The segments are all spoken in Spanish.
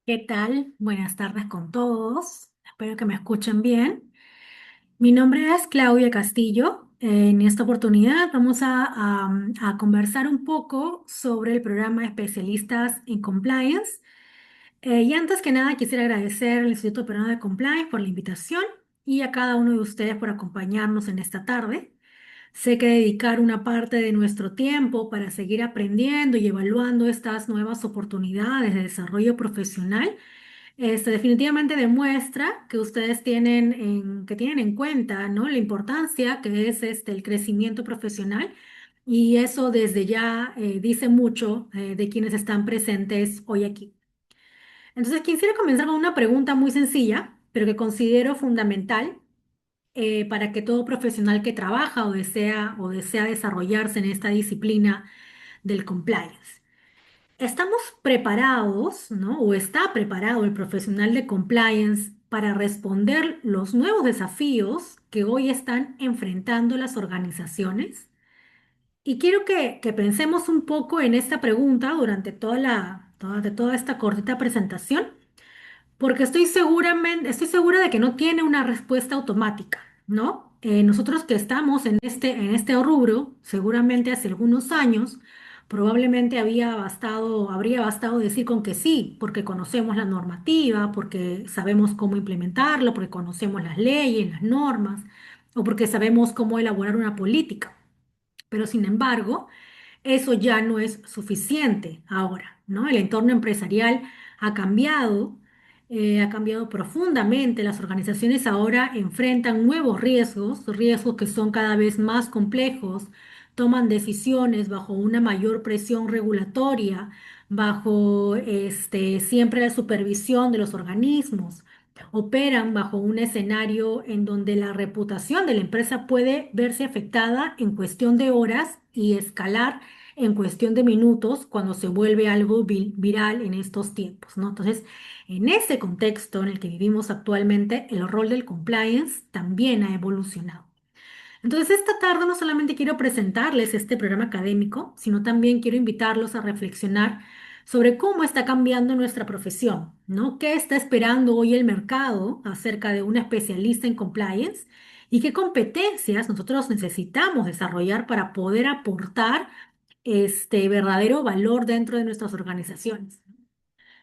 ¿Qué tal? Buenas tardes con todos. Espero que me escuchen bien. Mi nombre es Claudia Castillo. En esta oportunidad vamos a conversar un poco sobre el programa de especialistas en compliance. Y antes que nada quisiera agradecer al Instituto Peruano de Compliance por la invitación y a cada uno de ustedes por acompañarnos en esta tarde. Sé que dedicar una parte de nuestro tiempo para seguir aprendiendo y evaluando estas nuevas oportunidades de desarrollo profesional definitivamente demuestra que ustedes que tienen en cuenta, ¿no? La importancia que es el crecimiento profesional y eso desde ya dice mucho de quienes están presentes hoy aquí. Entonces, quisiera comenzar con una pregunta muy sencilla, pero que considero fundamental para que todo profesional que trabaja o desea desarrollarse en esta disciplina del compliance. ¿Estamos preparados, ¿no? ¿O está preparado el profesional de compliance para responder los nuevos desafíos que hoy están enfrentando las organizaciones? Y quiero que pensemos un poco en esta pregunta durante toda esta cortita presentación porque estoy segura de que no tiene una respuesta automática, ¿no? Nosotros que estamos en este rubro, seguramente hace algunos años, probablemente habría bastado decir con que sí, porque conocemos la normativa, porque sabemos cómo implementarlo, porque conocemos las leyes, las normas, o porque sabemos cómo elaborar una política. Pero sin embargo, eso ya no es suficiente ahora, ¿no? El entorno empresarial ha cambiado profundamente. Las organizaciones ahora enfrentan nuevos riesgos, riesgos que son cada vez más complejos, toman decisiones bajo una mayor presión regulatoria, bajo siempre la supervisión de los organismos. Operan bajo un escenario en donde la reputación de la empresa puede verse afectada en cuestión de horas y escalar en cuestión de minutos cuando se vuelve algo viral en estos tiempos, ¿no? Entonces, en ese contexto en el que vivimos actualmente, el rol del compliance también ha evolucionado. Entonces, esta tarde no solamente quiero presentarles este programa académico, sino también quiero invitarlos a reflexionar sobre cómo está cambiando nuestra profesión, ¿no? ¿Qué está esperando hoy el mercado acerca de un especialista en compliance? ¿Y qué competencias nosotros necesitamos desarrollar para poder aportar este verdadero valor dentro de nuestras organizaciones?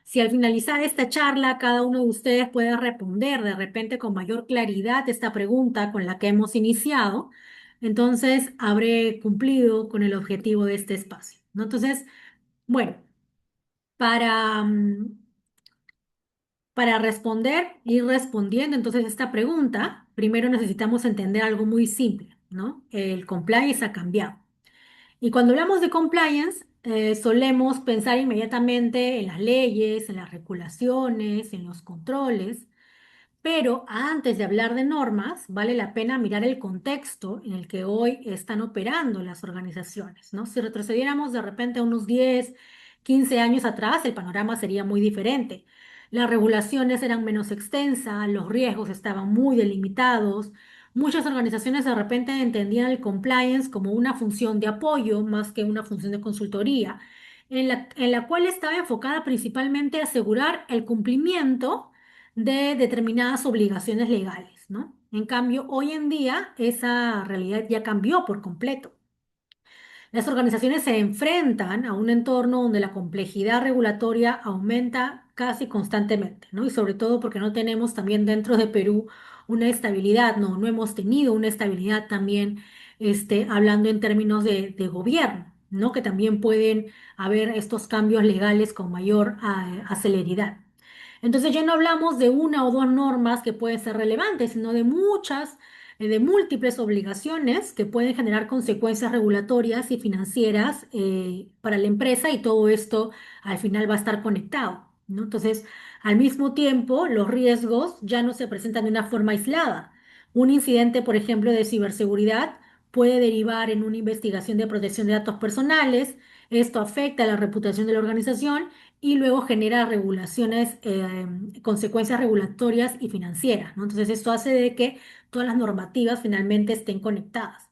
Si al finalizar esta charla cada uno de ustedes puede responder de repente con mayor claridad esta pregunta con la que hemos iniciado, entonces habré cumplido con el objetivo de este espacio, ¿no? Entonces, bueno, para, mm, para responder, ir respondiendo entonces esta pregunta, primero necesitamos entender algo muy simple, ¿no? El compliance ha cambiado. Y cuando hablamos de compliance, solemos pensar inmediatamente en las leyes, en las regulaciones, en los controles, pero antes de hablar de normas, vale la pena mirar el contexto en el que hoy están operando las organizaciones, ¿no? Si retrocediéramos de repente a unos 10, 15 años atrás, el panorama sería muy diferente. Las regulaciones eran menos extensas, los riesgos estaban muy delimitados. Muchas organizaciones de repente entendían el compliance como una función de apoyo más que una función de consultoría, en la cual estaba enfocada principalmente a asegurar el cumplimiento de determinadas obligaciones legales, ¿no? En cambio, hoy en día esa realidad ya cambió por completo. Las organizaciones se enfrentan a un entorno donde la complejidad regulatoria aumenta casi constantemente, ¿no? Y sobre todo porque no tenemos también dentro de Perú una estabilidad, no hemos tenido una estabilidad también, hablando en términos de gobierno, ¿no? Que también pueden haber estos cambios legales con mayor celeridad. Entonces ya no hablamos de una o dos normas que pueden ser relevantes, sino de muchas, de múltiples obligaciones que pueden generar consecuencias regulatorias y financieras para la empresa y todo esto al final va a estar conectado, ¿no? Entonces, al mismo tiempo, los riesgos ya no se presentan de una forma aislada. Un incidente, por ejemplo, de ciberseguridad puede derivar en una investigación de protección de datos personales. Esto afecta a la reputación de la organización y luego genera consecuencias regulatorias y financieras, ¿no? Entonces, esto hace de que todas las normativas finalmente estén conectadas.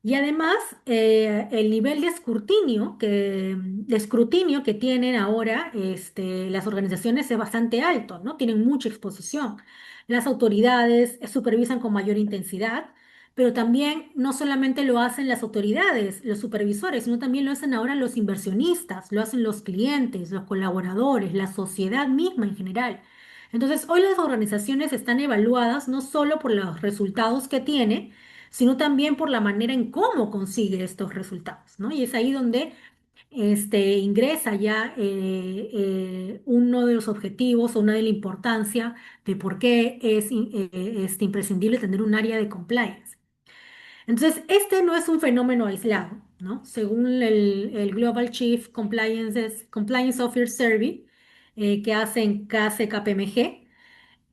Y además, el nivel de escrutinio que tienen ahora las organizaciones es bastante alto, ¿no? Tienen mucha exposición. Las autoridades supervisan con mayor intensidad, pero también no solamente lo hacen las autoridades, los supervisores, sino también lo hacen ahora los inversionistas, lo hacen los clientes, los colaboradores, la sociedad misma en general. Entonces, hoy las organizaciones están evaluadas no solo por los resultados que tiene, sino también por la manera en cómo consigue estos resultados, ¿no? Y es ahí donde ingresa ya uno de los objetivos o una de la importancia de por qué es imprescindible tener un área de compliance. Entonces, este no es un fenómeno aislado, ¿no? Según el Global Chief Compliance Officer Survey que hace KPMG,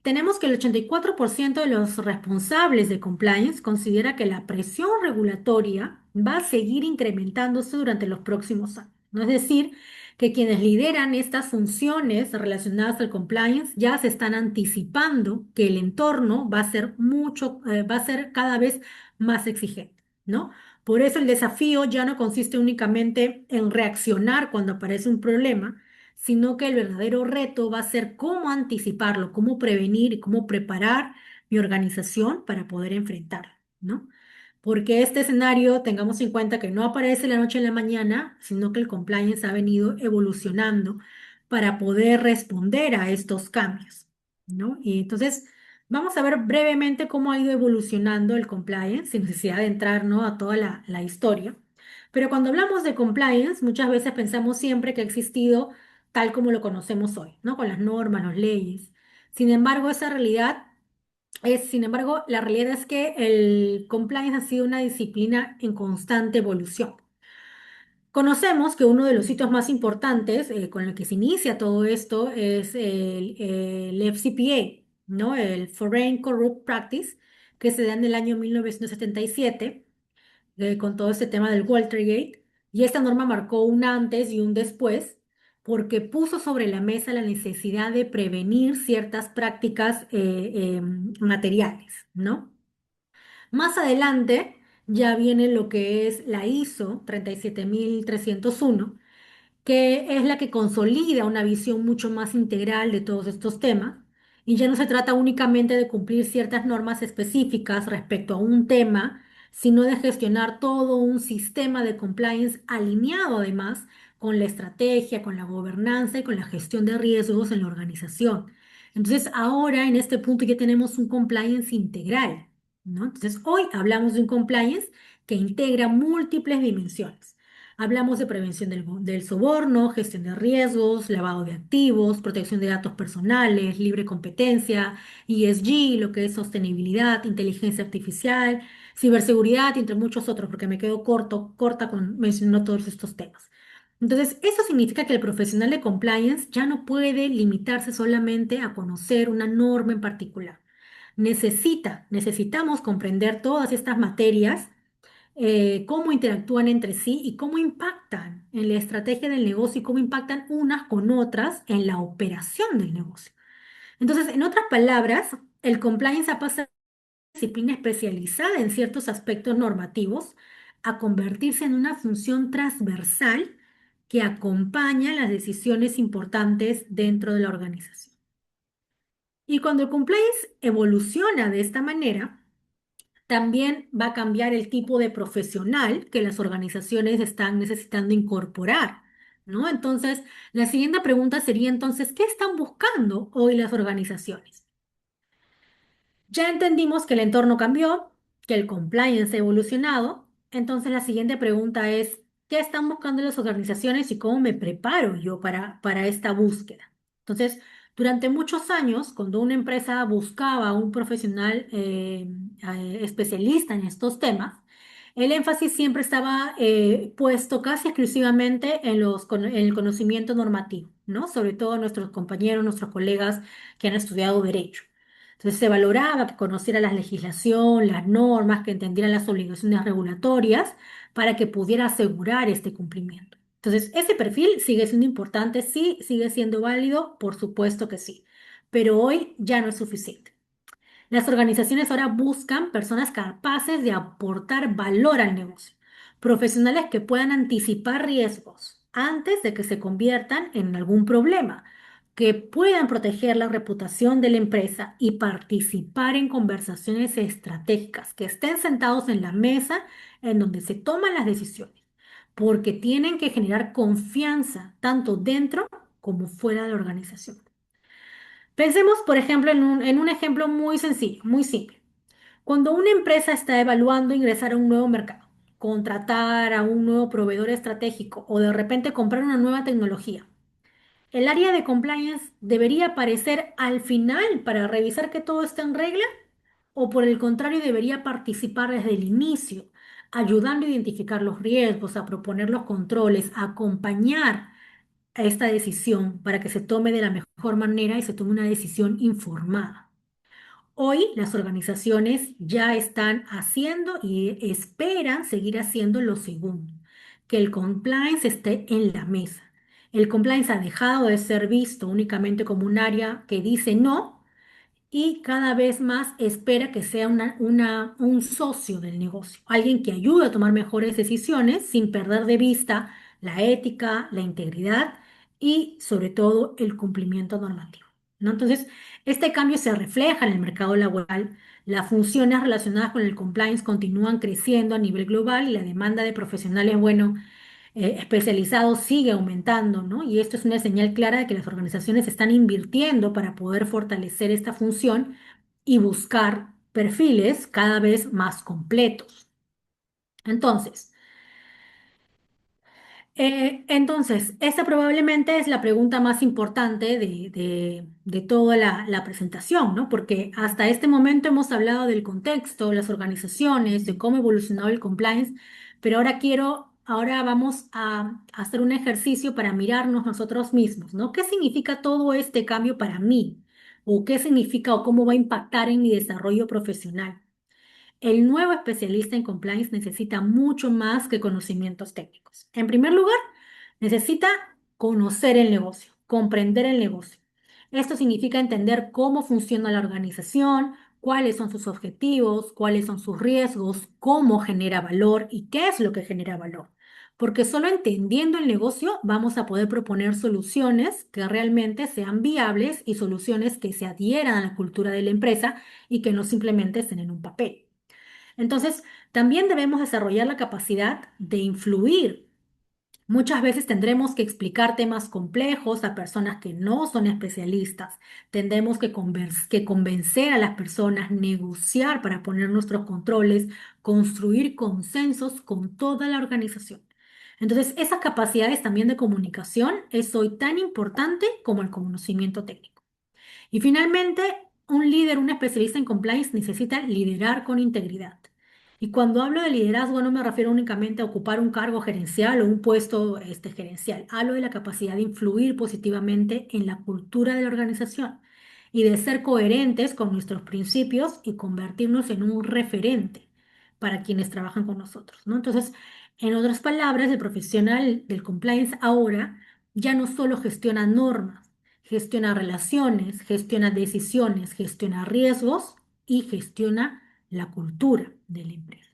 tenemos que el 84% de los responsables de compliance considera que la presión regulatoria va a seguir incrementándose durante los próximos años, ¿no? Es decir, que quienes lideran estas funciones relacionadas al compliance ya se están anticipando que el entorno va a ser va a ser cada vez más exigente, ¿no? Por eso el desafío ya no consiste únicamente en reaccionar cuando aparece un problema, sino que el verdadero reto va a ser cómo anticiparlo, cómo prevenir y cómo preparar mi organización para poder enfrentarlo, ¿no? Porque este escenario, tengamos en cuenta que no aparece de la noche a la mañana, sino que el compliance ha venido evolucionando para poder responder a estos cambios, ¿no? Y entonces, vamos a ver brevemente cómo ha ido evolucionando el compliance, sin necesidad de entrar, ¿no?, a toda la historia. Pero cuando hablamos de compliance, muchas veces pensamos siempre que ha existido tal como lo conocemos hoy, ¿no? Con las normas, las leyes. Sin embargo, la realidad es que el compliance ha sido una disciplina en constante evolución. Conocemos que uno de los sitios más importantes con el que se inicia todo esto es el FCPA, ¿no? El Foreign Corrupt Practice, que se da en el año 1977 con todo este tema del Watergate, y esta norma marcó un antes y un después porque puso sobre la mesa la necesidad de prevenir ciertas prácticas materiales, ¿no? Más adelante ya viene lo que es la ISO 37301, que es la que consolida una visión mucho más integral de todos estos temas. Y ya no se trata únicamente de cumplir ciertas normas específicas respecto a un tema, sino de gestionar todo un sistema de compliance alineado además con la estrategia, con la gobernanza y con la gestión de riesgos en la organización. Entonces, ahora en este punto ya tenemos un compliance integral, ¿no? Entonces, hoy hablamos de un compliance que integra múltiples dimensiones. Hablamos de prevención del soborno, gestión de riesgos, lavado de activos, protección de datos personales, libre competencia, ESG, lo que es sostenibilidad, inteligencia artificial, ciberseguridad, entre muchos otros, porque me quedo corta con mencionando todos estos temas. Entonces, eso significa que el profesional de compliance ya no puede limitarse solamente a conocer una norma en particular. Necesitamos comprender todas estas materias, cómo interactúan entre sí y cómo impactan en la estrategia del negocio y cómo impactan unas con otras en la operación del negocio. Entonces, en otras palabras, el compliance ha pasado de disciplina especializada en ciertos aspectos normativos a convertirse en una función transversal que acompaña las decisiones importantes dentro de la organización. Y cuando el compliance evoluciona de esta manera, también va a cambiar el tipo de profesional que las organizaciones están necesitando incorporar, ¿no? Entonces, la siguiente pregunta sería entonces, ¿qué están buscando hoy las organizaciones? Ya entendimos que el entorno cambió, que el compliance ha evolucionado. Entonces, la siguiente pregunta es, ¿qué están buscando las organizaciones y cómo me preparo yo para esta búsqueda? Entonces, durante muchos años, cuando una empresa buscaba un profesional especialista en estos temas, el énfasis siempre estaba puesto casi exclusivamente en el conocimiento normativo, ¿no? Sobre todo nuestros compañeros, nuestros colegas que han estudiado derecho. Entonces se valoraba que conociera la legislación, las normas, que entendiera las obligaciones regulatorias para que pudiera asegurar este cumplimiento. Entonces, ese perfil sigue siendo importante, sí, sigue siendo válido, por supuesto que sí, pero hoy ya no es suficiente. Las organizaciones ahora buscan personas capaces de aportar valor al negocio, profesionales que puedan anticipar riesgos antes de que se conviertan en algún problema, que puedan proteger la reputación de la empresa y participar en conversaciones estratégicas, que estén sentados en la mesa en donde se toman las decisiones, porque tienen que generar confianza tanto dentro como fuera de la organización. Pensemos, por ejemplo, en un ejemplo muy sencillo, muy simple. Cuando una empresa está evaluando ingresar a un nuevo mercado, contratar a un nuevo proveedor estratégico o de repente comprar una nueva tecnología, ¿el área de compliance debería aparecer al final para revisar que todo está en regla? ¿O por el contrario debería participar desde el inicio, ayudando a identificar los riesgos, a proponer los controles, a acompañar a esta decisión para que se tome de la mejor manera y se tome una decisión informada? Hoy las organizaciones ya están haciendo y esperan seguir haciendo lo segundo, que el compliance esté en la mesa. El compliance ha dejado de ser visto únicamente como un área que dice no y cada vez más espera que sea un socio del negocio, alguien que ayude a tomar mejores decisiones sin perder de vista la ética, la integridad y sobre todo el cumplimiento normativo, ¿no? Entonces, este cambio se refleja en el mercado laboral. Las funciones relacionadas con el compliance continúan creciendo a nivel global y la demanda de profesionales, bueno, especializados sigue aumentando, ¿no? Y esto es una señal clara de que las organizaciones están invirtiendo para poder fortalecer esta función y buscar perfiles cada vez más completos. Entonces, esta probablemente es la pregunta más importante de toda la presentación, ¿no? Porque hasta este momento hemos hablado del contexto, las organizaciones, de cómo ha evolucionado el compliance, pero ahora vamos a hacer un ejercicio para mirarnos nosotros mismos, ¿no? ¿Qué significa todo este cambio para mí? ¿O qué significa o cómo va a impactar en mi desarrollo profesional? El nuevo especialista en compliance necesita mucho más que conocimientos técnicos. En primer lugar, necesita conocer el negocio, comprender el negocio. Esto significa entender cómo funciona la organización, cuáles son sus objetivos, cuáles son sus riesgos, cómo genera valor y qué es lo que genera valor. Porque solo entendiendo el negocio vamos a poder proponer soluciones que realmente sean viables y soluciones que se adhieran a la cultura de la empresa y que no simplemente estén en un papel. Entonces, también debemos desarrollar la capacidad de influir. Muchas veces tendremos que explicar temas complejos a personas que no son especialistas. Tendremos que convencer a las personas, negociar para poner nuestros controles, construir consensos con toda la organización. Entonces, esas capacidades también de comunicación es hoy tan importante como el conocimiento técnico. Y finalmente, un líder, un especialista en compliance necesita liderar con integridad. Y cuando hablo de liderazgo no me refiero únicamente a ocupar un cargo gerencial o un puesto gerencial. Hablo de la capacidad de influir positivamente en la cultura de la organización y de ser coherentes con nuestros principios y convertirnos en un referente para quienes trabajan con nosotros, ¿no? Entonces, en otras palabras, el profesional del compliance ahora ya no solo gestiona normas, gestiona relaciones, gestiona decisiones, gestiona riesgos y gestiona la cultura de la empresa.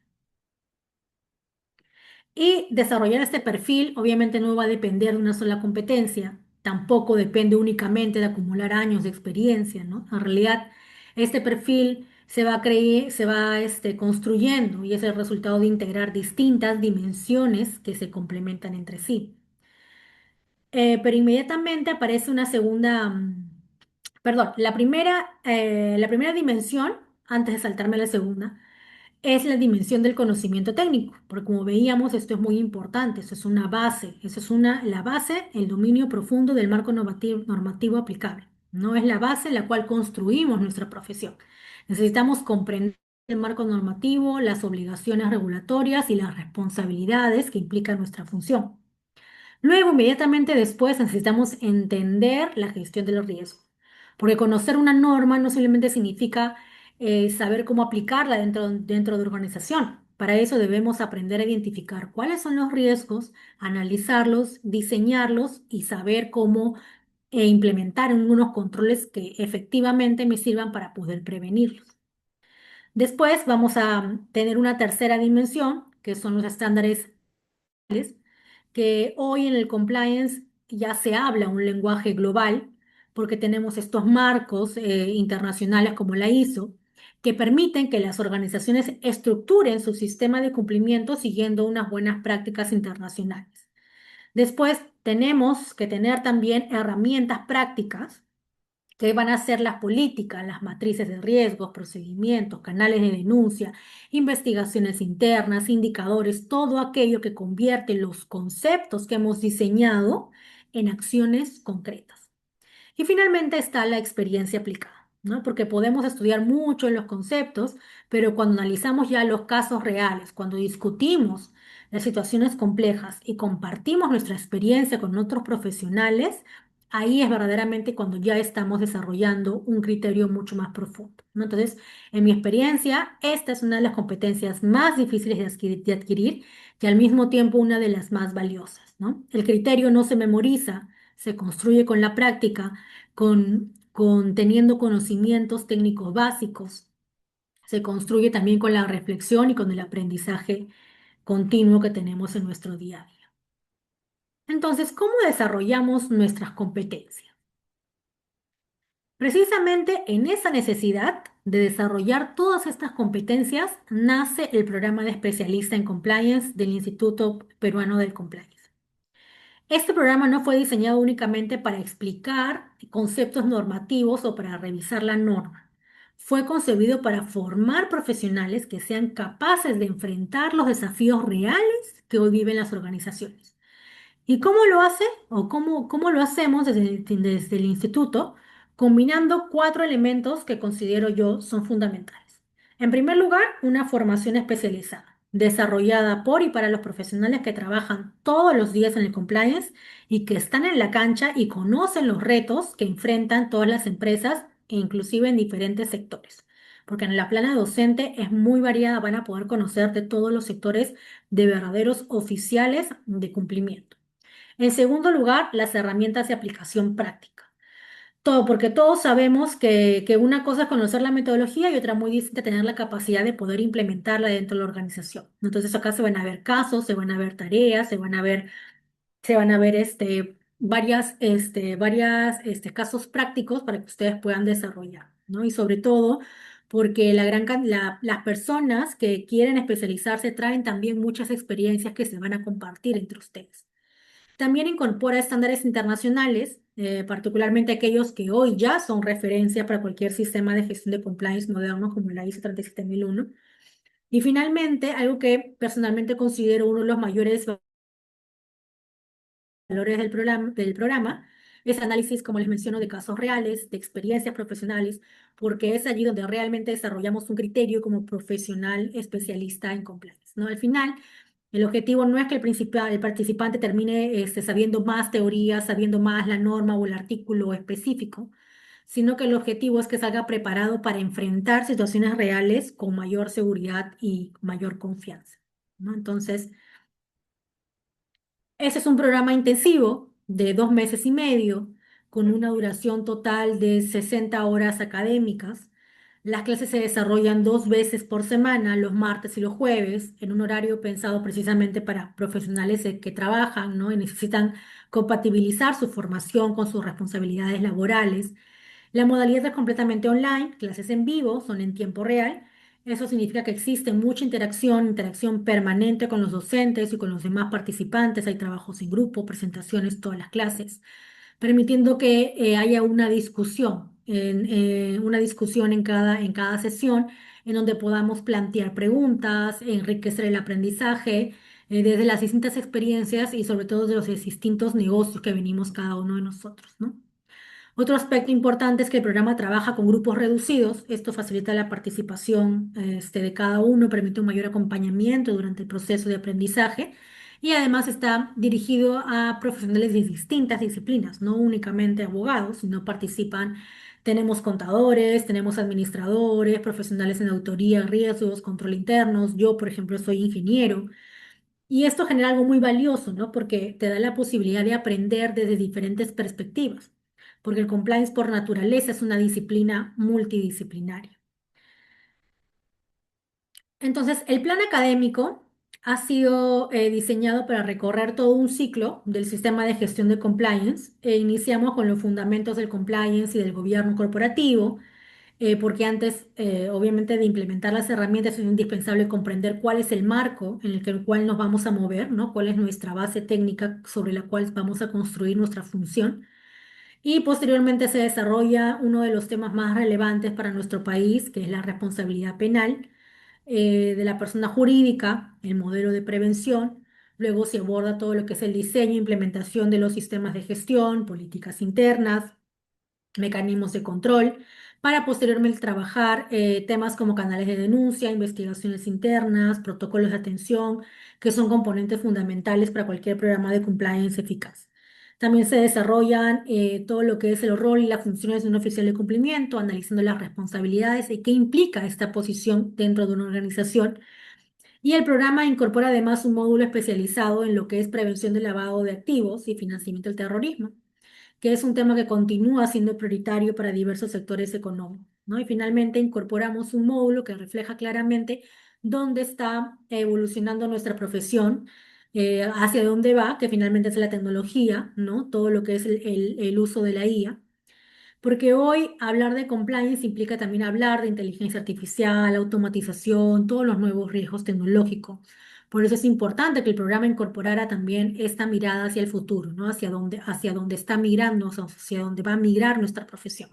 Y desarrollar este perfil obviamente no va a depender de una sola competencia, tampoco depende únicamente de acumular años de experiencia, ¿no? En realidad, este perfil se va construyendo y es el resultado de integrar distintas dimensiones que se complementan entre sí. Pero inmediatamente aparece una segunda, perdón, la primera dimensión, antes de saltarme a la segunda, es la dimensión del conocimiento técnico, porque como veíamos, esto es muy importante, eso es una base, la base, el dominio profundo del marco normativo aplicable. No es la base en la cual construimos nuestra profesión. Necesitamos comprender el marco normativo, las obligaciones regulatorias y las responsabilidades que implica nuestra función. Luego, inmediatamente después, necesitamos entender la gestión de los riesgos, porque conocer una norma no simplemente significa saber cómo aplicarla dentro de la organización. Para eso debemos aprender a identificar cuáles son los riesgos, analizarlos, diseñarlos y saber cómo implementar unos controles que efectivamente me sirvan para poder prevenirlos. Después vamos a tener una tercera dimensión, que son los estándares que hoy en el compliance ya se habla un lenguaje global, porque tenemos estos marcos internacionales como la ISO, que permiten que las organizaciones estructuren su sistema de cumplimiento siguiendo unas buenas prácticas internacionales. Después tenemos que tener también herramientas prácticas que van a ser las políticas, las matrices de riesgos, procedimientos, canales de denuncia, investigaciones internas, indicadores, todo aquello que convierte los conceptos que hemos diseñado en acciones concretas. Y finalmente está la experiencia aplicada, ¿no? Porque podemos estudiar mucho en los conceptos, pero cuando analizamos ya los casos reales, cuando discutimos las situaciones complejas y compartimos nuestra experiencia con otros profesionales, ahí es verdaderamente cuando ya estamos desarrollando un criterio mucho más profundo, ¿no? Entonces, en mi experiencia, esta es una de las competencias más difíciles de adquirir y al mismo tiempo una de las más valiosas, ¿no? El criterio no se memoriza, se construye con la práctica con teniendo conocimientos técnicos básicos. Se construye también con la reflexión y con el aprendizaje continuo que tenemos en nuestro día a día. Entonces, ¿cómo desarrollamos nuestras competencias? Precisamente en esa necesidad de desarrollar todas estas competencias nace el programa de especialista en compliance del Instituto Peruano del Compliance. Este programa no fue diseñado únicamente para explicar conceptos normativos o para revisar la norma. Fue concebido para formar profesionales que sean capaces de enfrentar los desafíos reales que hoy viven las organizaciones. ¿Y cómo lo hace? ¿O cómo lo hacemos desde el instituto? Combinando cuatro elementos que considero yo son fundamentales. En primer lugar, una formación especializada, desarrollada por y para los profesionales que trabajan todos los días en el compliance y que están en la cancha y conocen los retos que enfrentan todas las empresas e inclusive en diferentes sectores. Porque en la plana docente es muy variada, van a poder conocer de todos los sectores de verdaderos oficiales de cumplimiento. En segundo lugar, las herramientas de aplicación práctica. Todo, porque todos sabemos que una cosa es conocer la metodología y otra muy distinta tener la capacidad de poder implementarla dentro de la organización. Entonces acá se van a ver casos, se van a ver tareas, se van a ver varias casos prácticos para que ustedes puedan desarrollar, ¿no? Y sobre todo porque las personas que quieren especializarse traen también muchas experiencias que se van a compartir entre ustedes. También incorpora estándares internacionales, particularmente aquellos que hoy ya son referencia para cualquier sistema de gestión de compliance moderno como la ISO 37001. Y finalmente, algo que personalmente considero uno de los mayores valores del programa es análisis, como les menciono, de casos reales, de experiencias profesionales, porque es allí donde realmente desarrollamos un criterio como profesional especialista en compliance, ¿no? Al final, el objetivo no es que el participante termine sabiendo más teoría, sabiendo más la norma o el artículo específico, sino que el objetivo es que salga preparado para enfrentar situaciones reales con mayor seguridad y mayor confianza, ¿no? Entonces, ese es un programa intensivo de 2 meses y medio, con una duración total de 60 horas académicas. Las clases se desarrollan 2 veces por semana, los martes y los jueves, en un horario pensado precisamente para profesionales que trabajan, ¿no? Y necesitan compatibilizar su formación con sus responsabilidades laborales. La modalidad es completamente online, clases en vivo, son en tiempo real. Eso significa que existe mucha interacción permanente con los docentes y con los demás participantes. Hay trabajos en grupo, presentaciones, todas las clases, permitiendo que haya una discusión en cada sesión, en donde podamos plantear preguntas, enriquecer el aprendizaje desde las distintas experiencias y sobre todo de los distintos negocios que venimos cada uno de nosotros, ¿no? Otro aspecto importante es que el programa trabaja con grupos reducidos. Esto facilita la participación de cada uno, permite un mayor acompañamiento durante el proceso de aprendizaje y además está dirigido a profesionales de distintas disciplinas, no únicamente abogados, sino participan. Tenemos contadores, tenemos administradores, profesionales en auditoría, riesgos, control internos. Yo, por ejemplo, soy ingeniero. Y esto genera algo muy valioso, ¿no? Porque te da la posibilidad de aprender desde diferentes perspectivas, porque el compliance por naturaleza es una disciplina multidisciplinaria. Entonces, el plan académico ha sido diseñado para recorrer todo un ciclo del sistema de gestión de compliance. Iniciamos con los fundamentos del compliance y del gobierno corporativo, porque antes, obviamente, de implementar las herramientas es indispensable comprender cuál es el marco en el cual nos vamos a mover, ¿no? Cuál es nuestra base técnica sobre la cual vamos a construir nuestra función. Y posteriormente se desarrolla uno de los temas más relevantes para nuestro país, que es la responsabilidad penal de la persona jurídica, el modelo de prevención. Luego se aborda todo lo que es el diseño e implementación de los sistemas de gestión, políticas internas, mecanismos de control, para posteriormente trabajar temas como canales de denuncia, investigaciones internas, protocolos de atención, que son componentes fundamentales para cualquier programa de compliance eficaz. También se desarrollan todo lo que es el rol y las funciones de un oficial de cumplimiento, analizando las responsabilidades y qué implica esta posición dentro de una organización. Y el programa incorpora además un módulo especializado en lo que es prevención del lavado de activos y financiamiento del terrorismo, que es un tema que continúa siendo prioritario para diversos sectores económicos, ¿no? Y finalmente incorporamos un módulo que refleja claramente dónde está evolucionando nuestra profesión, hacia dónde va, que finalmente es la tecnología, ¿no? Todo lo que es el uso de la IA. Porque hoy hablar de compliance implica también hablar de inteligencia artificial, automatización, todos los nuevos riesgos tecnológicos. Por eso es importante que el programa incorporara también esta mirada hacia el futuro, ¿no? Hacia dónde está migrando, hacia dónde va a migrar nuestra profesión.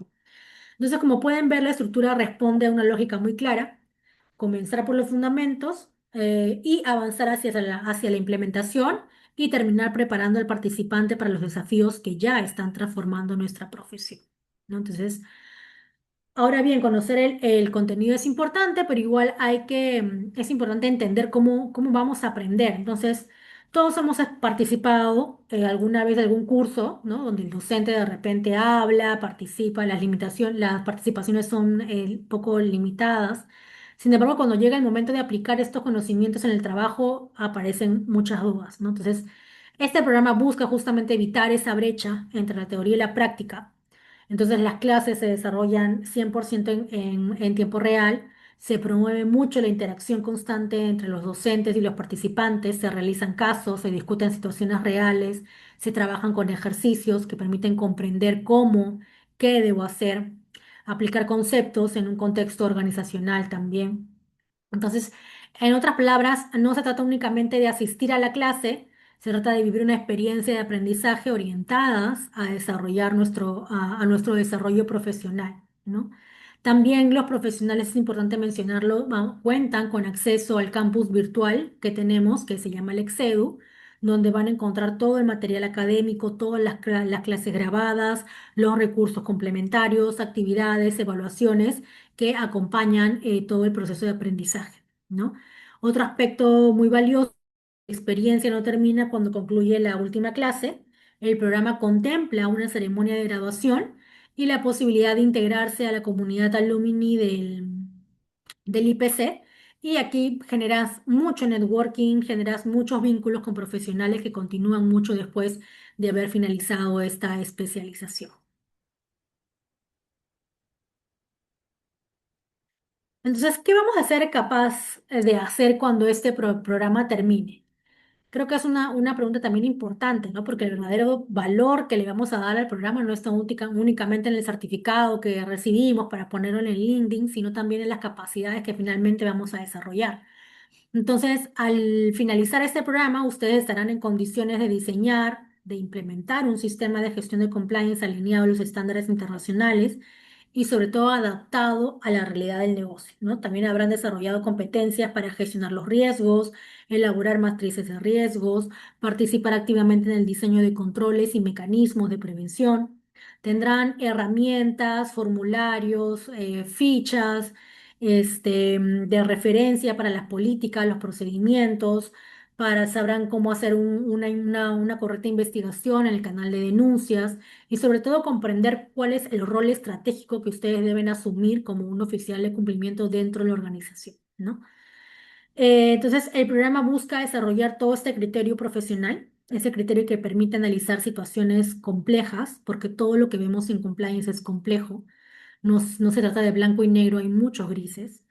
Entonces, como pueden ver, la estructura responde a una lógica muy clara: comenzar por los fundamentos y avanzar hacia la implementación y terminar preparando al participante para los desafíos que ya están transformando nuestra profesión, ¿no? Entonces, ahora bien, conocer el contenido es importante, pero igual es importante entender cómo vamos a aprender. Entonces, todos hemos participado alguna vez de algún curso, ¿no? Donde el docente de repente habla, participa, las participaciones son poco limitadas. Sin embargo, cuando llega el momento de aplicar estos conocimientos en el trabajo, aparecen muchas dudas, ¿no? Entonces, este programa busca justamente evitar esa brecha entre la teoría y la práctica. Entonces las clases se desarrollan 100% en tiempo real, se promueve mucho la interacción constante entre los docentes y los participantes, se realizan casos, se discuten situaciones reales, se trabajan con ejercicios que permiten comprender cómo, qué debo hacer, aplicar conceptos en un contexto organizacional también. Entonces, en otras palabras, no se trata únicamente de asistir a la clase, se trata de vivir una experiencia de aprendizaje orientadas a desarrollar a nuestro desarrollo profesional, ¿no? También los profesionales, es importante mencionarlo, cuentan con acceso al campus virtual que tenemos, que se llama el Exedu, donde van a encontrar todo el material académico, todas las clases grabadas, los recursos complementarios, actividades, evaluaciones que acompañan todo el proceso de aprendizaje, ¿no? Otro aspecto muy valioso: la experiencia no termina cuando concluye la última clase. El programa contempla una ceremonia de graduación y la posibilidad de integrarse a la comunidad alumni del IPC. Y aquí generas mucho networking, generas muchos vínculos con profesionales que continúan mucho después de haber finalizado esta especialización. Entonces, ¿qué vamos a ser capaz de hacer cuando este programa termine? Creo que es una pregunta también importante, ¿no? Porque el verdadero valor que le vamos a dar al programa no está únicamente en el certificado que recibimos para ponerlo en el LinkedIn, sino también en las capacidades que finalmente vamos a desarrollar. Entonces, al finalizar este programa, ustedes estarán en condiciones de diseñar, de implementar un sistema de gestión de compliance alineado a los estándares internacionales y sobre todo adaptado a la realidad del negocio, ¿no? También habrán desarrollado competencias para gestionar los riesgos, elaborar matrices de riesgos, participar activamente en el diseño de controles y mecanismos de prevención. Tendrán herramientas, formularios, fichas de referencia para las políticas, los procedimientos, sabrán cómo hacer una correcta investigación en el canal de denuncias y sobre todo comprender cuál es el rol estratégico que ustedes deben asumir como un oficial de cumplimiento dentro de la organización, ¿no? Entonces, el programa busca desarrollar todo este criterio profesional, ese criterio que permite analizar situaciones complejas, porque todo lo que vemos en compliance es complejo. No se trata de blanco y negro, hay muchos grises.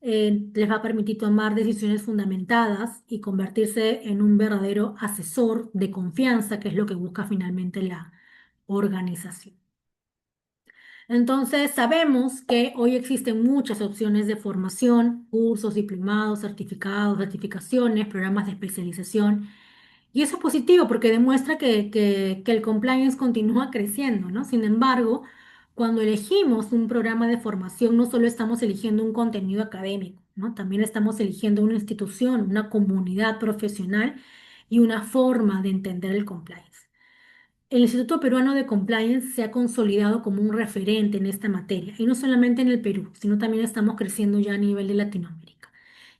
les va a permitir tomar decisiones fundamentadas y convertirse en un verdadero asesor de confianza, que es lo que busca finalmente la organización. Entonces, sabemos que hoy existen muchas opciones de formación, cursos, diplomados, certificados, certificaciones, programas de especialización. Y eso es positivo porque demuestra que el compliance continúa creciendo, ¿no? Sin embargo, cuando elegimos un programa de formación, no solo estamos eligiendo un contenido académico, ¿no? También estamos eligiendo una institución, una comunidad profesional y una forma de entender el compliance. El Instituto Peruano de Compliance se ha consolidado como un referente en esta materia, y no solamente en el Perú, sino también estamos creciendo ya a nivel de Latinoamérica.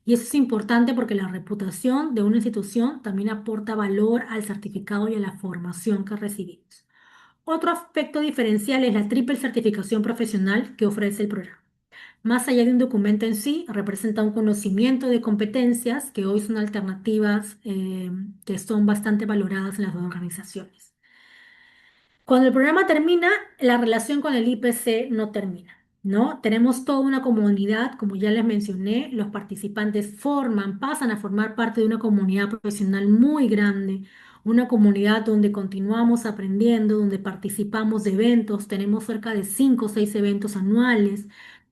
Y eso es importante porque la reputación de una institución también aporta valor al certificado y a la formación que recibimos. Otro aspecto diferencial es la triple certificación profesional que ofrece el programa. Más allá de un documento en sí, representa un conocimiento de competencias que hoy son alternativas que son bastante valoradas en las organizaciones. Cuando el programa termina, la relación con el IPC no termina, ¿no? Tenemos toda una comunidad, como ya les mencioné, los participantes pasan a formar parte de una comunidad profesional muy grande, una comunidad donde continuamos aprendiendo, donde participamos de eventos, tenemos cerca de 5 o 6 eventos anuales,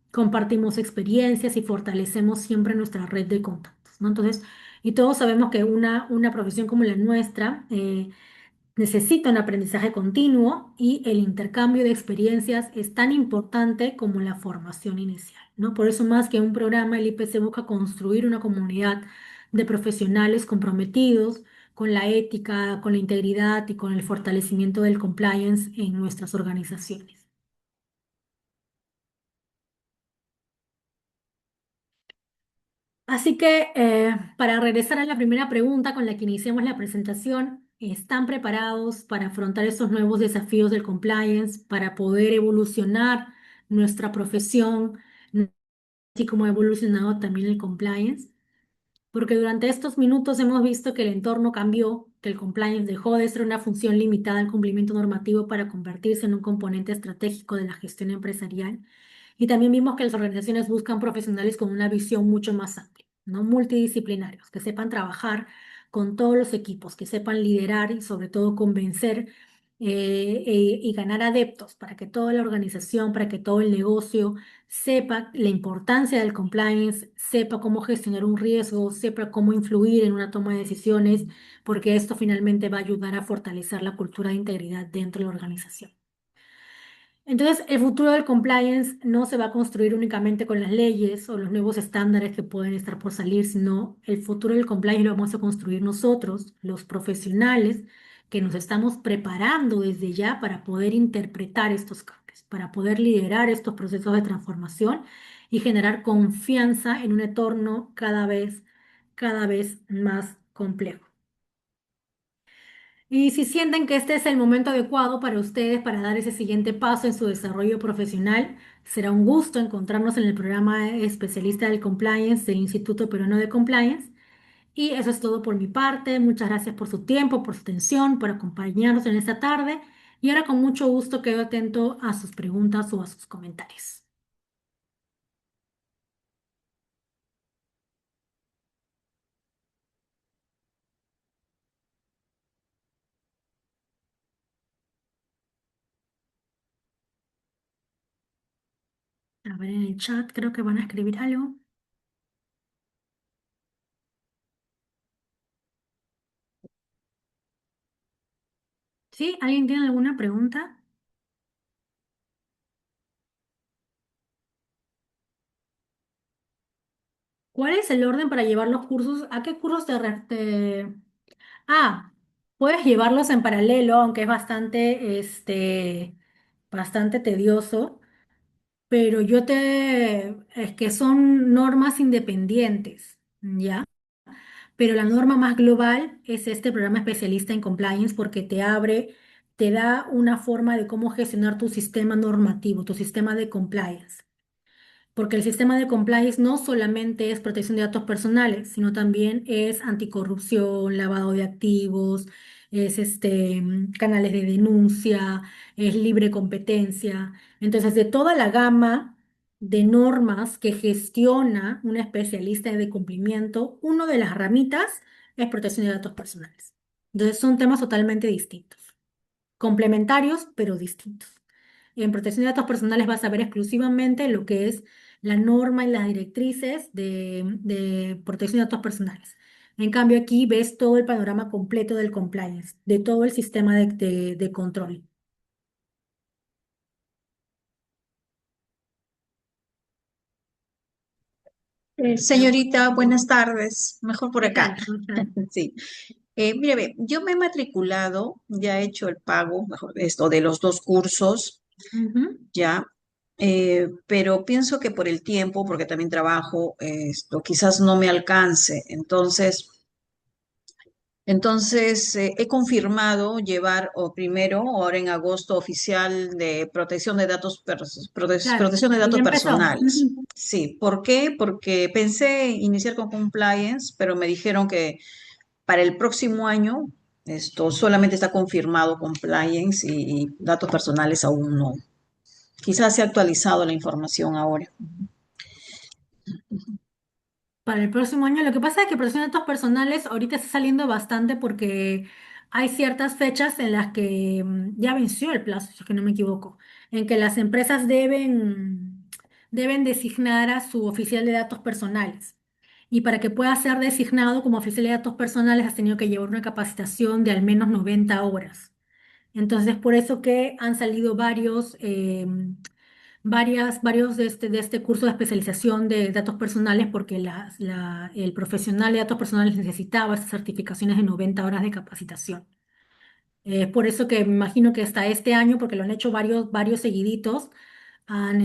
compartimos experiencias y fortalecemos siempre nuestra red de contactos, ¿no? Entonces, y todos sabemos que una profesión como la nuestra, necesita un aprendizaje continuo y el intercambio de experiencias es tan importante como la formación inicial, ¿no? Por eso más que un programa, el IPC busca construir una comunidad de profesionales comprometidos con la ética, con la integridad y con el fortalecimiento del compliance en nuestras organizaciones. Así que para regresar a la primera pregunta con la que iniciamos la presentación, ¿están preparados para afrontar estos nuevos desafíos del compliance, para poder evolucionar nuestra profesión, así como ha evolucionado también el compliance? Porque durante estos minutos hemos visto que el entorno cambió, que el compliance dejó de ser una función limitada al cumplimiento normativo para convertirse en un componente estratégico de la gestión empresarial. Y también vimos que las organizaciones buscan profesionales con una visión mucho más amplia, ¿no? Multidisciplinarios, que sepan trabajar con todos los equipos, que sepan liderar y sobre todo convencer y ganar adeptos para que toda la organización, para que todo el negocio sepa la importancia del compliance, sepa cómo gestionar un riesgo, sepa cómo influir en una toma de decisiones, porque esto finalmente va a ayudar a fortalecer la cultura de integridad dentro de la organización. Entonces, el futuro del compliance no se va a construir únicamente con las leyes o los nuevos estándares que pueden estar por salir, sino el futuro del compliance lo vamos a construir nosotros, los profesionales, que nos estamos preparando desde ya para poder interpretar estos cambios, para poder liderar estos procesos de transformación y generar confianza en un entorno cada vez más complejo. Y si sienten que este es el momento adecuado para ustedes para dar ese siguiente paso en su desarrollo profesional, será un gusto encontrarnos en el programa especialista del compliance del Instituto Peruano de Compliance. Y eso es todo por mi parte. Muchas gracias por su tiempo, por su atención, por acompañarnos en esta tarde. Y ahora con mucho gusto quedo atento a sus preguntas o a sus comentarios. A ver en el chat, creo que van a escribir algo. ¿Sí? ¿Alguien tiene alguna pregunta? ¿Cuál es el orden para llevar los cursos? ¿A qué cursos Ah, puedes llevarlos en paralelo, aunque es bastante tedioso, pero es que son normas independientes, ¿ya? Pero la norma más global es este programa especialista en compliance porque te da una forma de cómo gestionar tu sistema normativo, tu sistema de compliance. Porque el sistema de compliance no solamente es protección de datos personales, sino también es anticorrupción, lavado de activos, es canales de denuncia, es libre competencia. Entonces, de toda la gama de normas que gestiona un especialista de cumplimiento, una de las ramitas es protección de datos personales. Entonces son temas totalmente distintos, complementarios pero distintos. En protección de datos personales vas a ver exclusivamente lo que es la norma y las directrices de protección de datos personales. En cambio, aquí ves todo el panorama completo del compliance, de todo el sistema de control. Señorita, buenas tardes. Mejor por ¿Qué acá. tal? ¿Cómo estás? Sí. Mire, ve, yo me he matriculado, ya he hecho el pago, mejor esto, de los dos cursos, Ujú. ya, pero pienso que por el tiempo, porque también trabajo, esto quizás no me alcance. Entonces, he confirmado llevar o primero, ahora en agosto, oficial de protección de datos, Claro, protección de y ya datos empezó. personales. Sí, ¿por qué? Porque pensé iniciar con compliance, pero me dijeron que para el próximo año esto solamente está confirmado compliance y datos personales aún no. Quizás se ha actualizado la información ahora. Para el próximo año, lo que pasa es que protección de datos personales ahorita está saliendo bastante porque hay ciertas fechas en las que ya venció el plazo, si es que no me equivoco, en que las empresas deben designar a su oficial de datos personales. Y para que pueda ser designado como oficial de datos personales has tenido que llevar una capacitación de al menos 90 horas. Entonces, por eso que han salido varios de este curso de especialización de datos personales, porque el profesional de datos personales necesitaba esas certificaciones de 90 horas de capacitación. Por eso que me imagino que hasta este año, porque lo han hecho varios seguiditos, lo han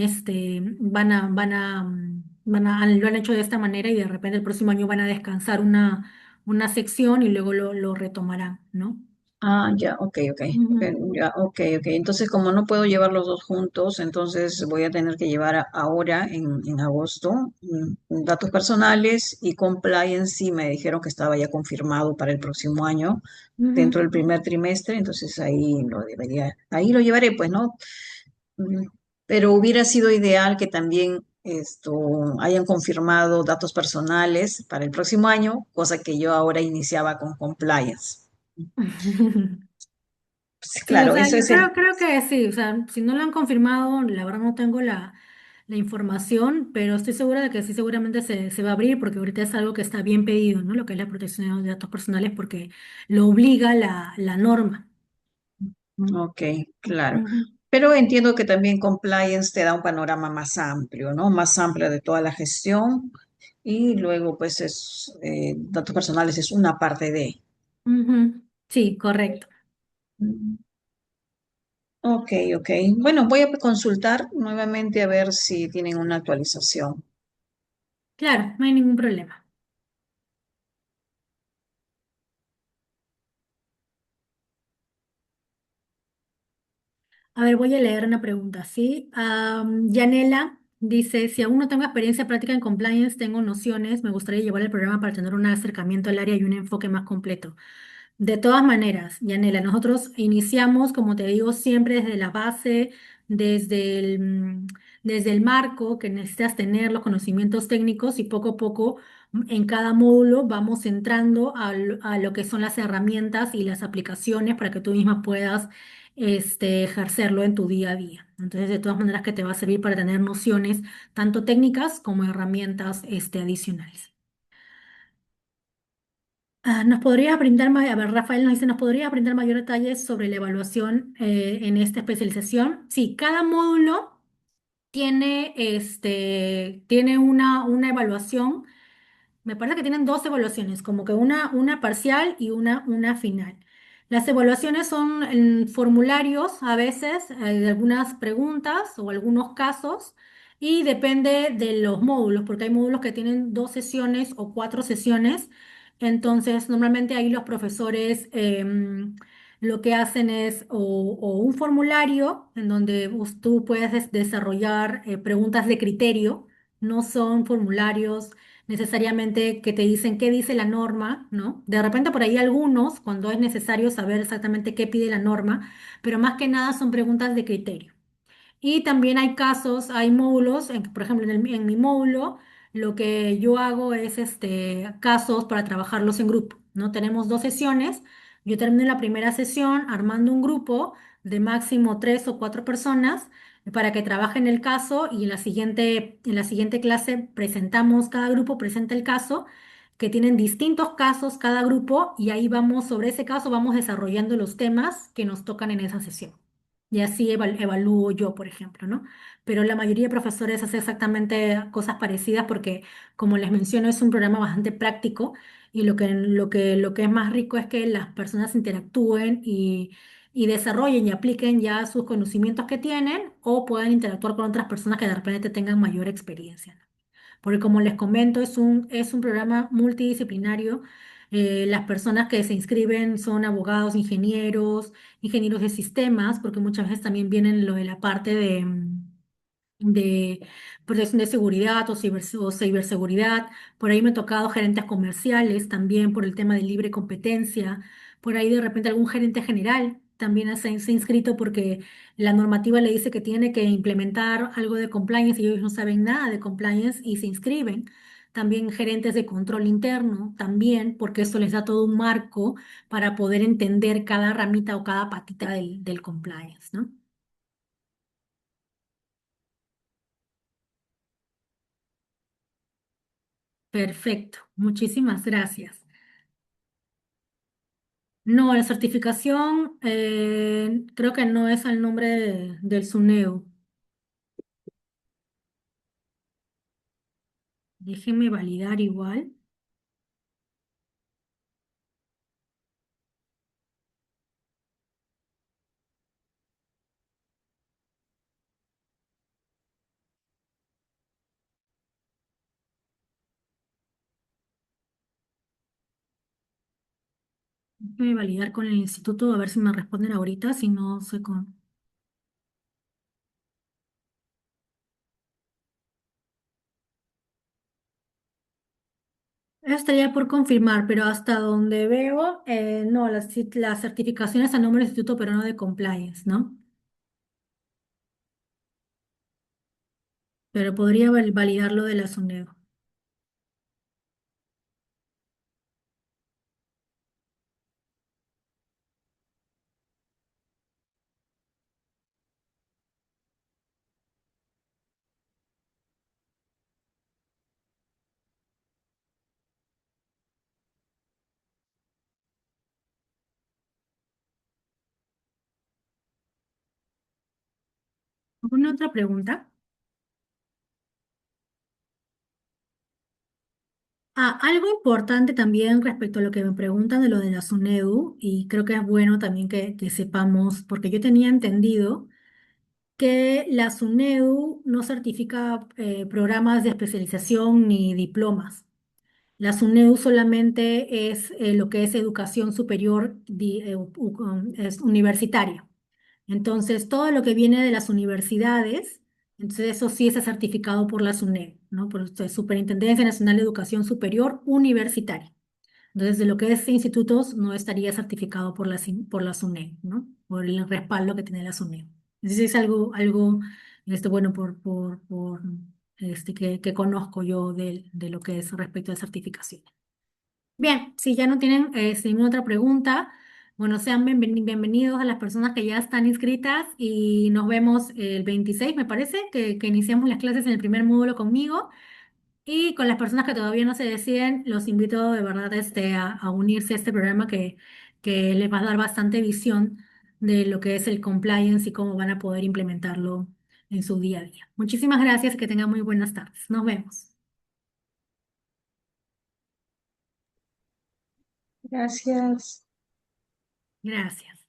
hecho de esta manera y de repente el próximo año van a descansar una sección y luego lo retomarán, ¿no? Ah, ya, ok, ok, ok, Ujú, ya, ok, ok. Entonces, como no puedo llevar los dos juntos, entonces voy a tener que llevar ahora en agosto datos personales y compliance. Sí, me dijeron que estaba ya confirmado para el próximo año, dentro ujú. del primer trimestre, entonces ahí lo llevaré, pues, ¿no? Mm, Pero hubiera sido ideal que también esto hayan confirmado datos personales para el próximo año, cosa que yo ahora iniciaba con compliance. Pues, Sí, o claro, sea, eso yo es el. creo que sí, o sea, si no lo han confirmado, la verdad no tengo la información, pero estoy segura de que sí, seguramente se va a abrir, porque ahorita es algo que está bien pedido, ¿no? Lo que es la protección de datos personales, porque lo obliga la norma. Ok, claro. Ujú. Pero entiendo que también compliance te da un panorama más amplio, ¿no? Más amplio de toda la gestión y luego pues datos personales es una parte de. Ujú. Sí, correcto. Mm, Ok, ok. Bueno, voy a consultar nuevamente a ver si tienen una actualización. Claro, no hay ningún problema. A ver, voy a leer una pregunta, ¿sí? Yanela dice, si aún no tengo experiencia práctica en compliance, tengo nociones, me gustaría llevar el programa para tener un acercamiento al área y un enfoque más completo. De todas maneras, Yanela, nosotros iniciamos, como te digo, siempre desde la base, desde desde el marco que necesitas tener los conocimientos técnicos y poco a poco en cada módulo vamos entrando a lo que son las herramientas y las aplicaciones para que tú misma puedas ejercerlo en tu día a día. Entonces, de todas maneras que te va a servir para tener nociones tanto técnicas como herramientas adicionales. ¿Nos podrías brindar, a ver, Rafael nos dice, ¿nos podrías brindar mayor detalles sobre la evaluación en esta especialización? Sí, cada módulo tiene una evaluación. Me parece que tienen dos evaluaciones, como que una parcial y una final. Las evaluaciones son en formularios, a veces, de algunas preguntas o algunos casos, y depende de los módulos, porque hay módulos que tienen dos sesiones o cuatro sesiones. Entonces, normalmente ahí los profesores lo que hacen es o un formulario en donde tú puedes desarrollar preguntas de criterio, no son formularios necesariamente que te dicen qué dice la norma, ¿no? De repente por ahí algunos, cuando es necesario saber exactamente qué pide la norma, pero más que nada son preguntas de criterio. Y también hay casos, hay módulos, por ejemplo, en mi módulo, lo que yo hago es casos para trabajarlos en grupo, ¿no? Tenemos dos sesiones. Yo termino la primera sesión armando un grupo de máximo 3 o 4 personas para que trabajen el caso y en la siguiente clase presentamos, cada grupo presenta el caso, que tienen distintos casos cada grupo y ahí vamos, sobre ese caso, vamos desarrollando los temas que nos tocan en esa sesión. Y así evalúo yo, por ejemplo, ¿no? Pero la mayoría de profesores hace exactamente cosas parecidas porque, como les menciono, es un programa bastante práctico y lo que es más rico es que las personas interactúen y desarrollen y apliquen ya sus conocimientos que tienen o puedan interactuar con otras personas que de repente tengan mayor experiencia. Porque como les comento, es un programa multidisciplinario. Las personas que se inscriben son abogados, ingenieros de sistemas, porque muchas veces también vienen lo de la parte de protección de seguridad o ciberseguridad. Por ahí me ha tocado gerentes comerciales también por el tema de libre competencia. Por ahí de repente algún gerente general también se ha inscrito porque la normativa le dice que tiene que implementar algo de compliance y ellos no saben nada de compliance y se inscriben. También gerentes de control interno, también, porque eso les da todo un marco para poder entender cada ramita o cada patita del compliance, ¿no? Perfecto, muchísimas gracias. No, la certificación creo que no es al nombre del SUNEDU. Déjeme validar igual. Déjeme validar con el instituto a ver si me responden ahorita, si no sé con... Estaría por confirmar, pero hasta donde veo, no, la certificación es a nombre del instituto, pero no de compliance, ¿no? Pero podría validar lo de la SUNEDU. ¿Alguna otra pregunta? Algo importante también respecto a lo que me preguntan de lo de la SUNEDU, y creo que es bueno también que sepamos, porque yo tenía entendido que la SUNEDU no certifica programas de especialización ni diplomas. La SUNEDU solamente es lo que es educación superior es universitaria. Entonces, todo lo que viene de las universidades, entonces eso sí es certificado por la SUNEDU, ¿no? Por la Superintendencia Nacional de Educación Superior Universitaria. Entonces, de lo que es institutos, no estaría certificado por la SUNEDU, ¿no? Por el respaldo que tiene la SUNEDU. Entonces, es algo bueno, que conozco yo de lo que es respecto a certificación. Bien, si ya no tienen ninguna otra pregunta, bueno, sean bienvenidos a las personas que ya están inscritas y nos vemos el 26, me parece, que iniciamos las clases en el primer módulo conmigo y con las personas que todavía no se deciden, los invito de verdad a unirse a este programa que les va a dar bastante visión de lo que es el compliance y cómo van a poder implementarlo en su día a día. Muchísimas gracias y que tengan muy buenas tardes. Nos vemos. Gracias. Gracias.